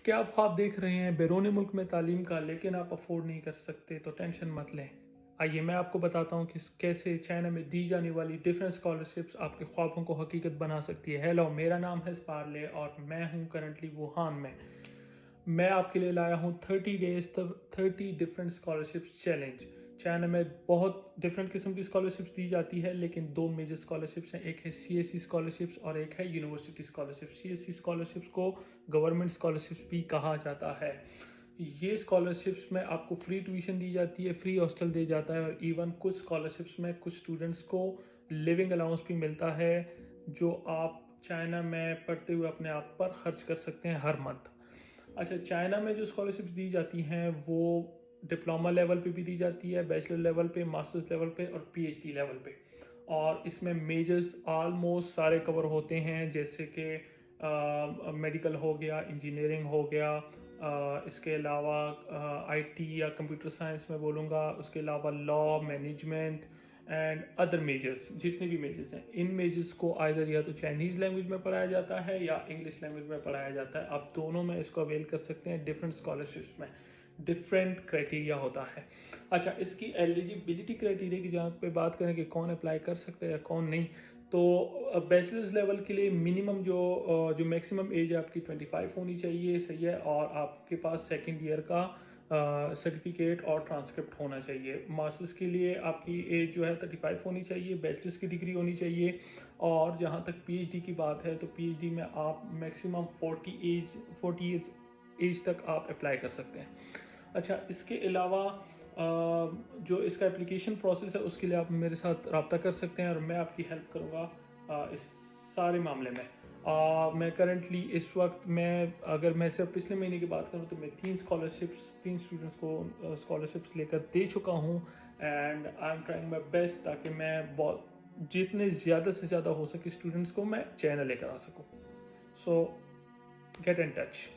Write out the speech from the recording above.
क्या आप ख्वाब देख रहे हैं बैरून मुल्क में तालीम का लेकिन आप अफोर्ड नहीं कर सकते तो टेंशन मत लें। आइए मैं आपको बताता हूँ कि कैसे चाइना में दी जाने वाली डिफरेंट स्कॉलरशिप्स आपके ख्वाबों को हकीकत बना सकती है। हेलो, मेरा नाम है स्पारले और मैं हूँ करंटली वुहान में। मैं आपके लिए लाया हूँ 30 डेज तक 30 डिफरेंट स्कॉलरशिप्स चैलेंज। चाइना में बहुत डिफरेंट किस्म की स्कॉलरशिप्स दी जाती है, लेकिन दो मेजर स्कॉलरशिप्स हैं। एक है सीएससी स्कॉलरशिप्स और एक है यूनिवर्सिटी स्कॉलरशिप। सीएससी स्कॉलरशिप्स को गवर्नमेंट स्कॉलरशिप्स भी कहा जाता है। ये स्कॉलरशिप्स में आपको फ्री ट्यूशन दी जाती है, फ्री हॉस्टल दिया जाता है और इवन कुछ स्कॉलरशिप्स में कुछ स्टूडेंट्स को लिविंग अलाउंस भी मिलता है, जो आप चाइना में पढ़ते हुए अपने आप पर खर्च कर सकते हैं हर मंथ। अच्छा, चाइना में जो स्कॉलरशिप्स दी जाती हैं वो डिप्लोमा लेवल पे भी दी जाती है, बैचलर लेवल पे, मास्टर्स लेवल पे और पीएचडी लेवल पे। और इसमें मेजर्स ऑलमोस्ट सारे कवर होते हैं, जैसे कि मेडिकल हो गया, इंजीनियरिंग हो गया, इसके अलावा आईटी या कंप्यूटर साइंस में बोलूँगा, उसके अलावा law, management and other measures. जितने भी मेजर्स हैं, इन मेजर्स को आइदर या तो चाइनीज़ लैंग्वेज में पढ़ाया जाता है या इंग्लिश लैंग्वेज में पढ़ाया जाता है। आप दोनों में इसको अवेल कर सकते हैं। डिफरेंट स्कॉलरशिप्स में डिफरेंट क्राइटेरिया होता है। अच्छा, इसकी एलिजिबिलिटी क्राइटेरिया की जहाँ पे बात करें कि कौन अप्लाई कर सकता है या कौन नहीं, तो बैचलर्स लेवल के लिए मिनिमम जो मैक्सिमम एज है आपकी 25 होनी चाहिए, सही है, और आपके पास सेकेंड ईयर का सर्टिफिकेट और ट्रांसक्रिप्ट होना चाहिए। मास्टर्स के लिए आपकी एज जो है 35 होनी चाहिए, बैचलर्स की डिग्री होनी चाहिए, और जहाँ तक पीएचडी की बात है तो पीएचडी में आप मैक्सिमम 40 ईयर्स एज तक आप अप्लाई कर सकते हैं। अच्छा, इसके अलावा जो इसका एप्लीकेशन प्रोसेस है उसके लिए आप मेरे साथ रब्ता कर सकते हैं और मैं आपकी हेल्प करूँगा इस सारे मामले में। मैं करंटली इस वक्त अगर मैं सिर्फ पिछले महीने की बात करूँ तो मैं 3 स्टूडेंट्स को स्कॉलरशिप्स लेकर दे चुका हूँ and I am trying my best, ताकि मैं बहुत जितने ज़्यादा से ज़्यादा हो सके स्टूडेंट्स को मैं चाइना लेकर आ सकूँ। सो गेट इन टच।